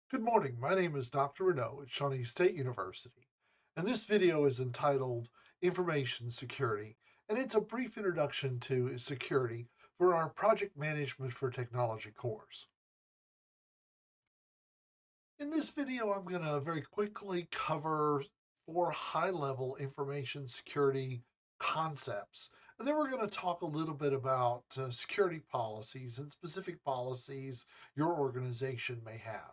Good morning. My name is Dr. Reneau at Shawnee State University, and this video is entitled Information Security, and it's a brief introduction to security for our Project Management for Technology course. In this video, I'm going to very quickly cover four high-level information security concepts, and then we're going to talk a little bit about security policies and specific policies your organization may have.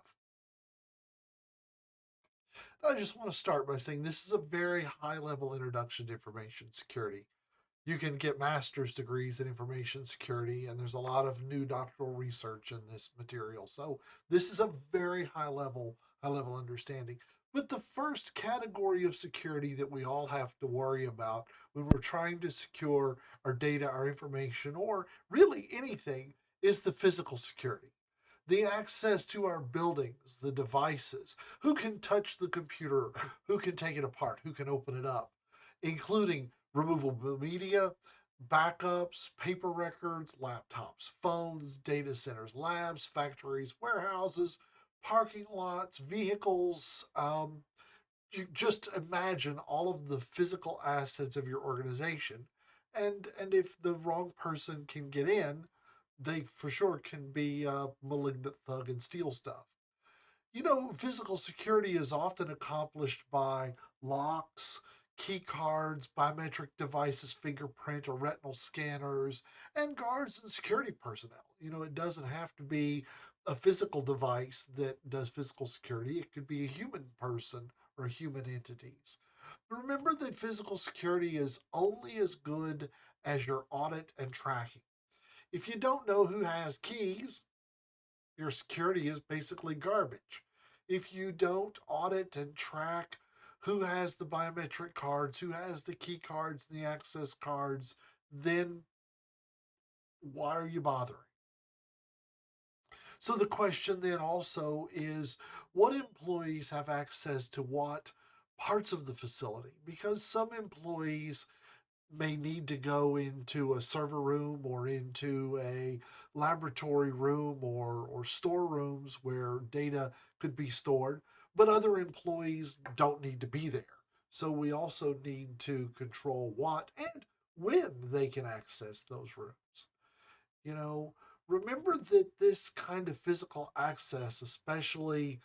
I just want to start by saying this is a very high level introduction to information security. You can get master's degrees in information security, and there's a lot of new doctoral research in this material. So this is a very high level understanding. But the first category of security that we all have to worry about when we're trying to secure our data, our information, or really anything is the physical security, the access to our buildings, the devices, who can touch the computer, who can take it apart, who can open it up, including removable media, backups, paper records, laptops, phones, data centers, labs, factories, warehouses, parking lots, vehicles. You just imagine all of the physical assets of your organization. And if the wrong person can get in, they for sure can be a malignant thug and steal stuff. Physical security is often accomplished by locks, key cards, biometric devices, fingerprint or retinal scanners, and guards and security personnel. It doesn't have to be a physical device that does physical security, it could be a human person or human entities. Remember that physical security is only as good as your audit and tracking. If you don't know who has keys, your security is basically garbage. If you don't audit and track who has the biometric cards, who has the key cards and the access cards, then why are you bothering? So the question then also is, what employees have access to what parts of the facility? Because some employees may need to go into a server room or into a laboratory room or storerooms where data could be stored, but other employees don't need to be there. So we also need to control what and when they can access those rooms. You know, Remember that this kind of physical access, especially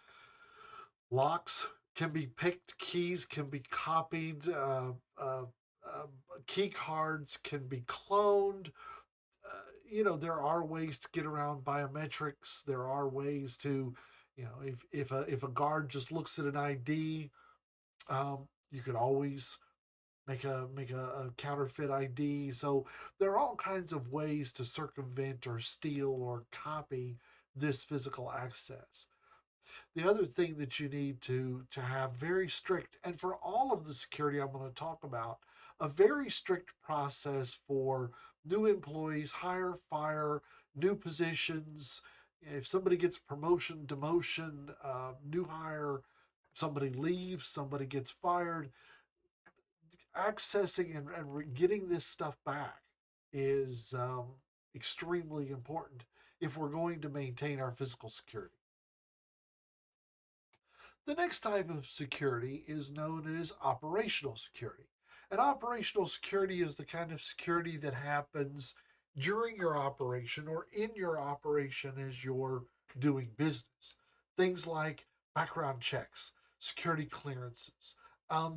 locks, can be picked, keys can be copied, uh, key cards can be cloned. There are ways to get around biometrics. There are ways to, if a guard just looks at an ID, you could always make a counterfeit ID. So there are all kinds of ways to circumvent or steal or copy this physical access. The other thing that you need to have very strict, and for all of the security I'm going to talk about, a very strict process for new employees, hire, fire, new positions. If somebody gets promotion, demotion, new hire, somebody leaves, somebody gets fired, accessing and getting this stuff back is extremely important if we're going to maintain our physical security. The next type of security is known as operational security. And operational security is the kind of security that happens during your operation or in your operation as you're doing business. Things like background checks, security clearances,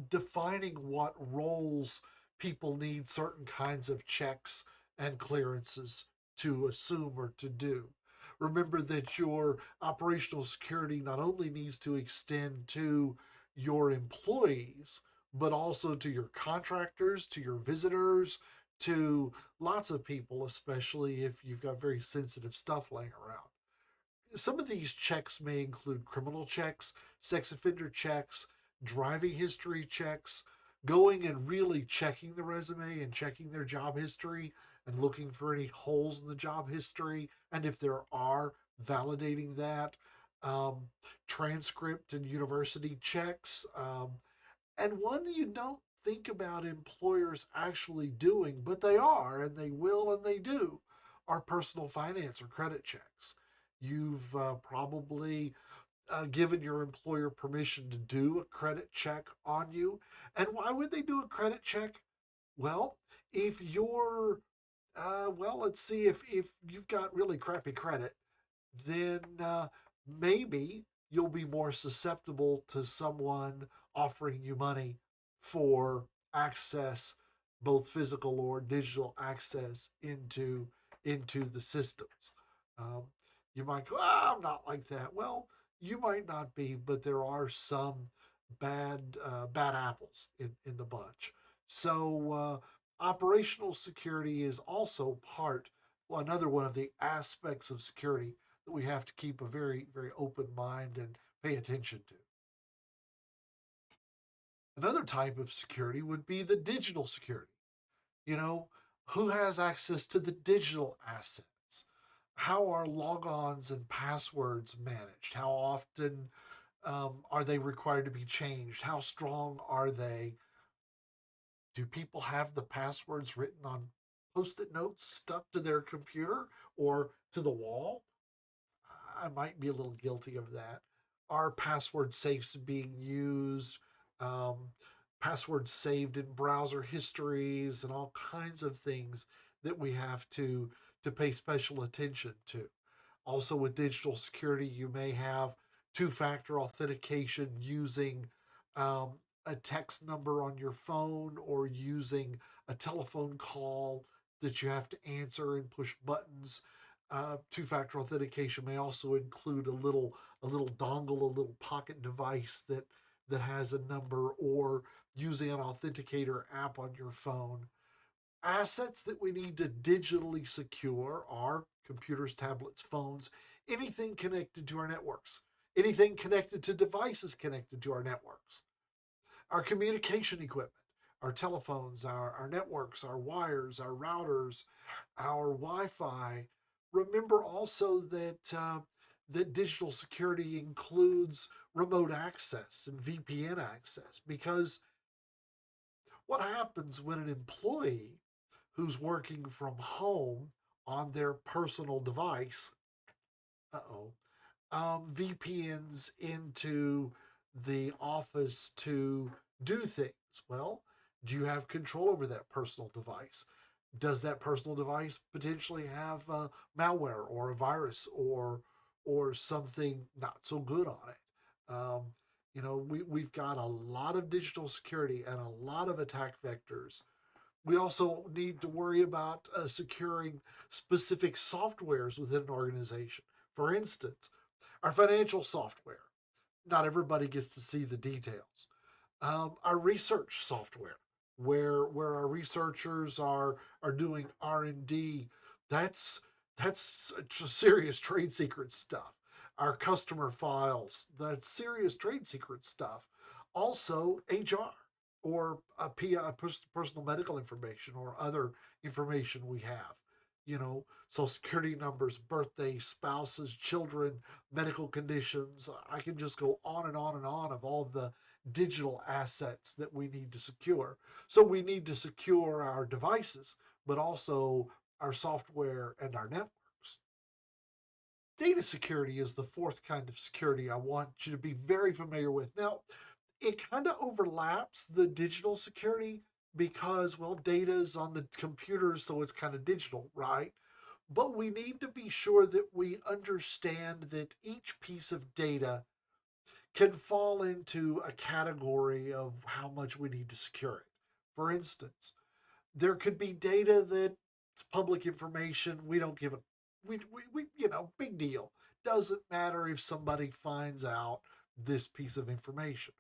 defining what roles people need certain kinds of checks and clearances to assume or to do. Remember that your operational security not only needs to extend to your employees, but also to your contractors, to your visitors, to lots of people, especially if you've got very sensitive stuff laying around. Some of these checks may include criminal checks, sex offender checks, driving history checks, going and really checking the resume and checking their job history and looking for any holes in the job history. And if there are, validating that. Um, Transcript and university checks. And one you don't think about employers actually doing, but they are, and they will, and they do, are personal finance or credit checks. You've probably given your employer permission to do a credit check on you. And why would they do a credit check? Well, if you're, let's see, if you've got really crappy credit, then maybe you'll be more susceptible to someone offering you money for access, both physical or digital access into the systems. Um, you might go, I'm not like that. Well, you might not be, but there are some bad apples in the bunch. So operational security is also another one of the aspects of security that we have to keep a very, very open mind and pay attention to. Another type of security would be the digital security. You know, who has access to the digital assets? How are logons and passwords managed? How often are they required to be changed? How strong are they? Do people have the passwords written on post it notes stuck to their computer or to the wall? I might be a little guilty of that. Are password safes being used? Um, Passwords saved in browser histories and all kinds of things that we have to pay special attention to. Also, with digital security, you may have two-factor authentication using um, a text number on your phone or using a telephone call that you have to answer and push buttons. Two-factor authentication may also include a little dongle, a little pocket device that has a number, or using an authenticator app on your phone. Assets that we need to digitally secure are computers, tablets, phones, anything connected to our networks, anything connected to devices connected to our networks, our communication equipment, our telephones, our networks, our wires, our routers, our Wi Fi. Remember also that digital security includes remote access and VPN access, because what happens when an employee who's working from home on their personal device, uh-oh, VPNs into the office to do things? Well, do you have control over that personal device? Does that personal device potentially have malware or a virus or something not so good on it? We've got a lot of digital security and a lot of attack vectors. We also need to worry about securing specific softwares within an organization. For instance, our financial software. Not everybody gets to see the details. Our research software, where our researchers are doing R&D, that's that's serious trade secret stuff. Our customer files, that's serious trade secret stuff. Also, HR or personal medical information or other information we have. Social security numbers, birthdays, spouses, children, medical conditions. I can just go on and on and on of all the digital assets that we need to secure. So we need to secure our devices, but also our software and our networks. Data security is the fourth kind of security I want you to be very familiar with. Now, it kind of overlaps the digital security because, well, data is on the computers, so it's kind of digital, right? But we need to be sure that we understand that each piece of data can fall into a category of how much we need to secure it. For instance, there could be data that's public information. We don't give a big deal. Doesn't matter if somebody finds out this piece of information.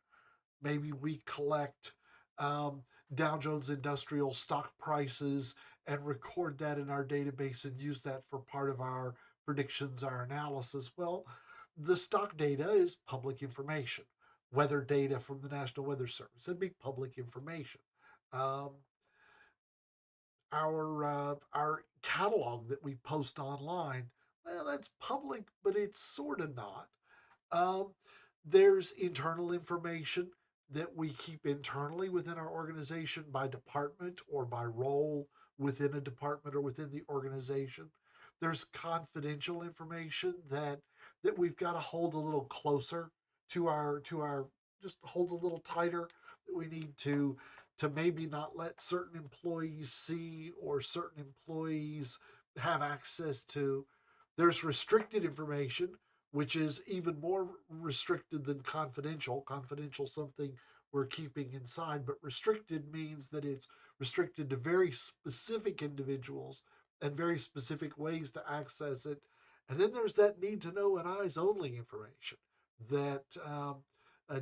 Maybe we collect um, Dow Jones Industrial stock prices and record that in our database and use that for part of our predictions, our analysis. Well, the stock data is public information. Weather data from the National Weather Service, that'd be public information. Um, our catalog that we post online, well, that's public, but it's sort of not. Um, there's internal information that we keep internally within our organization by department or by role within a department or within the organization. There's confidential information that we've got to hold a little closer to our just hold a little tighter, that we need to maybe not let certain employees see or certain employees have access to. There's restricted information, which is even more restricted than confidential. Confidential, something we're keeping inside, but restricted means that it's restricted to very specific individuals and very specific ways to access it. And then there's that need to know and eyes only information, that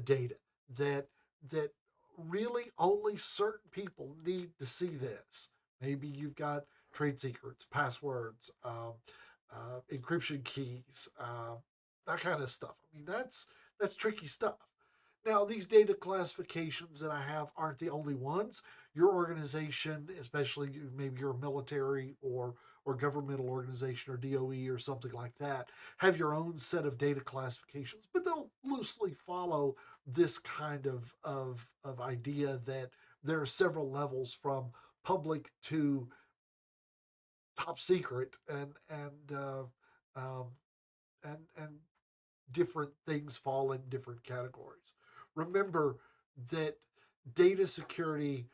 data that that really only certain people need to see this. Maybe you've got trade secrets, passwords, encryption keys, that kind of stuff. I mean, that's tricky stuff. Now, these data classifications that I have aren't the only ones. Your organization, especially maybe your military or governmental organization or DOE or something like that, have your own set of data classifications, but they'll loosely follow this kind of idea that there are several levels from public to top secret, um, and different things fall in different categories. Remember that data security,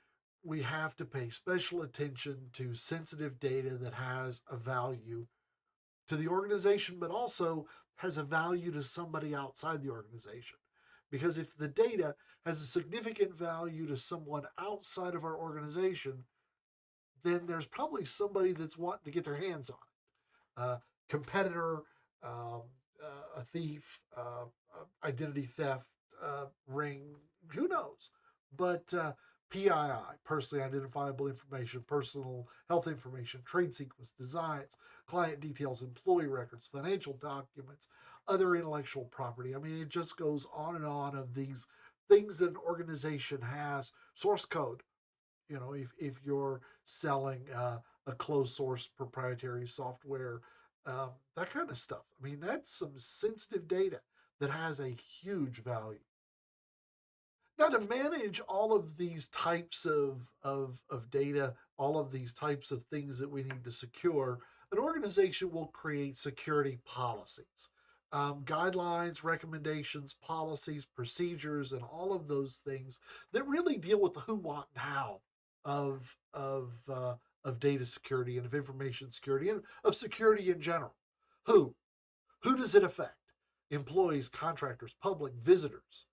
we have to pay special attention to sensitive data that has a value to the organization, but also has a value to somebody outside the organization. Because if the data has a significant value to someone outside of our organization, then there's probably somebody that's wanting to get their hands on it. Competitor, um, a thief, identity theft, ring, who knows? But PII, personally identifiable information, personal health information, trade secrets, designs, client details, employee records, financial documents, other intellectual property. I mean, it just goes on and on of these things that an organization has. Source code, if you're selling a closed source proprietary software, that kind of stuff. I mean, that's some sensitive data that has a huge value. Now, to manage all of these types of data, all of these types of things that we need to secure, an organization will create security policies, guidelines, recommendations, policies, procedures, and all of those things that really deal with the who, what, and how of of data security and of information security and of security in general. Who? Who does it affect? Employees, contractors, public, visitors,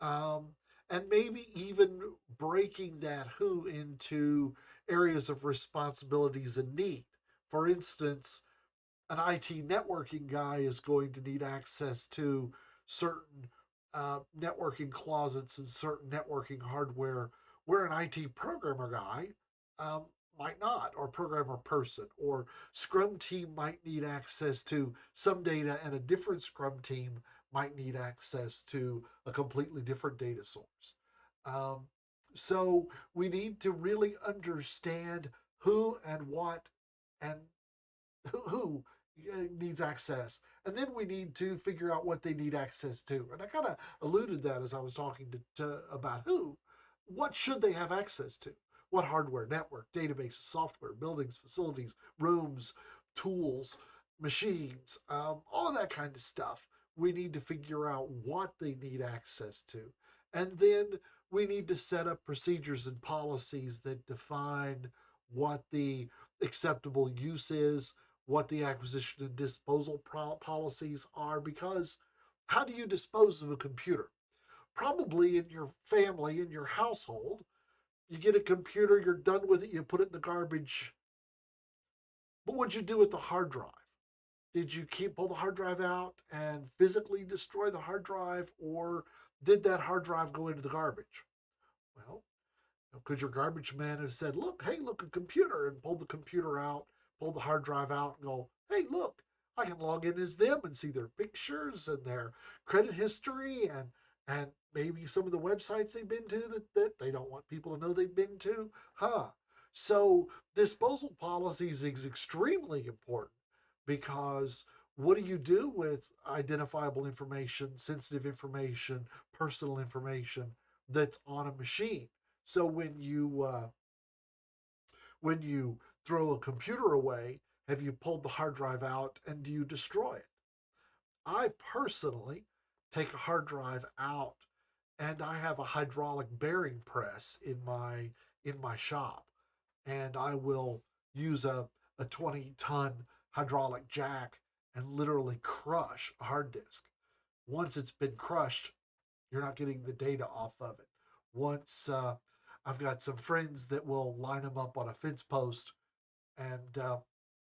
um, and maybe even breaking that who into areas of responsibilities and need. For instance, an IT networking guy is going to need access to certain networking closets and certain networking hardware, where an IT programmer guy um, might not, or programmer person, or Scrum team might need access to some data, and a different Scrum team might need access to a completely different data source. Um, so we need to really understand who and what and who needs access, and then we need to figure out what they need access to. And I kind of alluded that as I was talking to about who, what should they have access to, what hardware, network, databases, software, buildings, facilities, rooms, tools, machines, all that kind of stuff. We need to figure out what they need access to, and then we need to set up procedures and policies that define what the acceptable use is, what the acquisition and disposal policies are, because how do you dispose of a computer? Probably in your family, in your household, you get a computer, you're done with it, you put it in the garbage. But what'd you do with the hard drive? Did you pull the hard drive out and physically destroy the hard drive, or did that hard drive go into the garbage? Well, could your garbage man have said, "Look, hey, look, a computer," and pulled the computer out, pulled the hard drive out, and go, "Hey, look, I can log in as them and see their pictures and their credit history and maybe some of the websites they've been to that they don't want people to know they've been to." Huh. So disposal policies is extremely important, because what do you do with identifiable information, sensitive information, personal information that's on a machine? So when you throw a computer away, have you pulled the hard drive out and do you destroy it? I personally take a hard drive out, and I have a hydraulic bearing press in my shop, and I will use a 20-ton hydraulic jack and literally crush a hard disk. Once it's been crushed, you're not getting the data off of it. Once I've got some friends that will line them up on a fence post and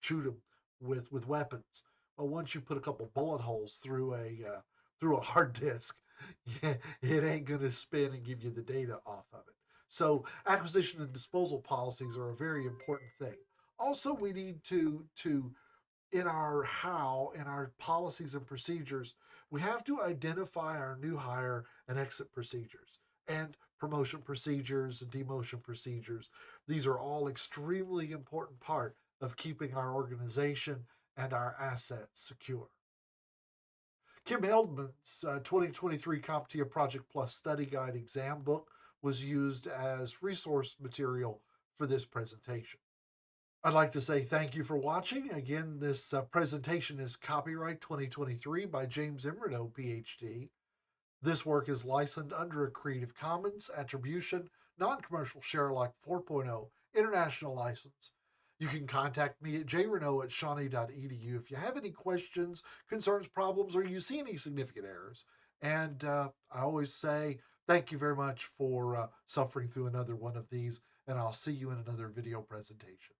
shoot them with weapons. But once you put a couple bullet holes through a hard disk, yeah, it ain't gonna spin and give you the data off of it. So acquisition and disposal policies are a very important thing. Also, we need to in our policies and procedures, we have to identify our new hire and exit procedures and promotion procedures and demotion procedures. These are all extremely important part of keeping our organization and our assets secure. Kim Eldman's 2023 CompTIA Project Plus Study Guide exam book was used as resource material for this presentation. I'd like to say thank you for watching. Again, this presentation is copyright 2023 by James Reneau Ph.D. This work is licensed under a Creative Commons Attribution, Non-Commercial Share-alike 4.0 International License. You can contact me at jreneau@shawnee.edu if you have any questions, concerns, problems, or you see any significant errors. And I always say thank you very much for suffering through another one of these, and I'll see you in another video presentation.